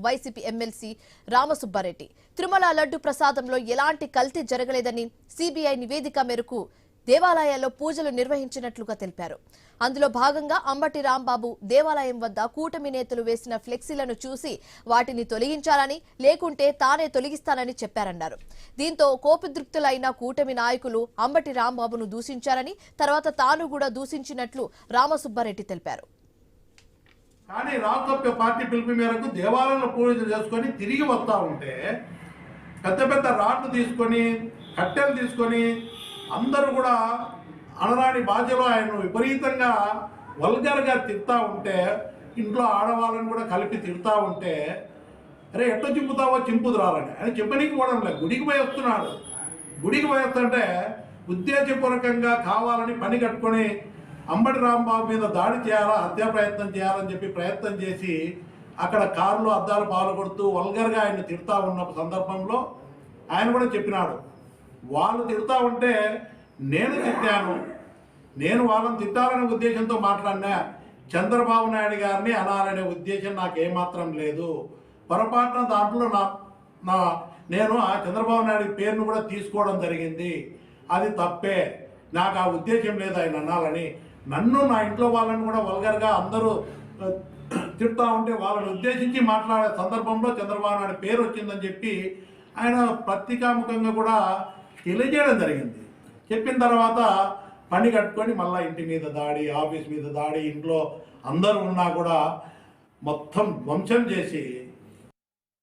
YCP MLC Ramasubbareddy. Tirumala laddu ప్రసాదంలో ఎలాంటి కల్తీ జరగలేదని సిబిఐ నివేదిక మేరకు దేవాలయాల్లో పూజలు నిర్వహించినట్లుగా తెలిపారు. అందులో భాగంగా అంబటి రాంబాబు దేవాలయం వద్ద కూటమి నేతలు వేసిన ఫ్లెక్సీలను చూసి వాటిని తొలగించాలని, లేకుంటే తానే తొలగిస్తానని చెప్పారన్నారు. దీంతో కోపద్రిక్తులైన కూటమి నాయకులు అంబటి రాంబాబును దూషించారని, తర్వాత తాను కూడా దూషించినట్లు రామసుబ్బారెడ్డి తెలిపారు. కానీ రాష్ట్ర పార్టీ పిలుపు మేరకు దేవాలయంలో పూజలు చేసుకొని తిరిగి వస్తూ ఉంటే పెద్ద పెద్ద రాడ్లు తీసుకొని కట్టెలు తీసుకొని అందరూ కూడా అనరాని భాషలో ఆయన విపరీతంగా వల్గర్గా తిడతా ఉంటే, ఇంట్లో ఆడవాళ్ళని కూడా కలిపి తిడతా ఉంటే, అరే ఎట్లా చింపుతావో చింపుదు రాలని ఆయన చెప్పనీకి కూడా లేదు. గుడికి పోయి వస్తున్నాడు. గుడికి పోయి వస్తుంటే ఉద్దేశపూర్వకంగా కావాలని పని కట్టుకొని అంబటి రాంబాబు మీద దాడి చేయాలా, హత్యా ప్రయత్నం చేయాలని చెప్పి ప్రయత్నం చేసి అక్కడ కారులో అద్దాలు పాల్గొడుతూ వల్గర్గా ఆయన తిడతా ఉన్న సందర్భంలో ఆయన కూడా చెప్పినాడు, వాళ్ళు తిడతా ఉంటే నేను తిట్టాను, నేను వాళ్ళని తిట్టాలనే ఉద్దేశంతో మాట్లాడినా, చంద్రబాబు నాయుడు గారిని అనాలనే ఉద్దేశం నాకు ఏమాత్రం లేదు. పొరపాటున దాంట్లో నేను ఆ చంద్రబాబు నాయుడు పేరును కూడా తీసుకోవడం జరిగింది. అది తప్పే, నాకు ఆ ఉద్దేశం లేదు ఆయన అనాలని. నన్ను నా ఇంట్లో వాళ్ళని కూడా వల్గర్గా అందరూ తిడతా ఉంటే వాళ్ళని ఉద్దేశించి మాట్లాడే సందర్భంలో చంద్రబాబు నాయుడు పేరు వచ్చిందని చెప్పి ఆయన పత్రికాముఖంగా కూడా తెలియజేయడం జరిగింది. చెప్పిన తర్వాత పని కట్టుకొని మళ్ళీ ఇంటి మీద దాడి, ఆఫీస్ మీద దాడి, ఇంట్లో అందరూ ఉన్నా కూడా మొత్తం ధ్వంసం చేసి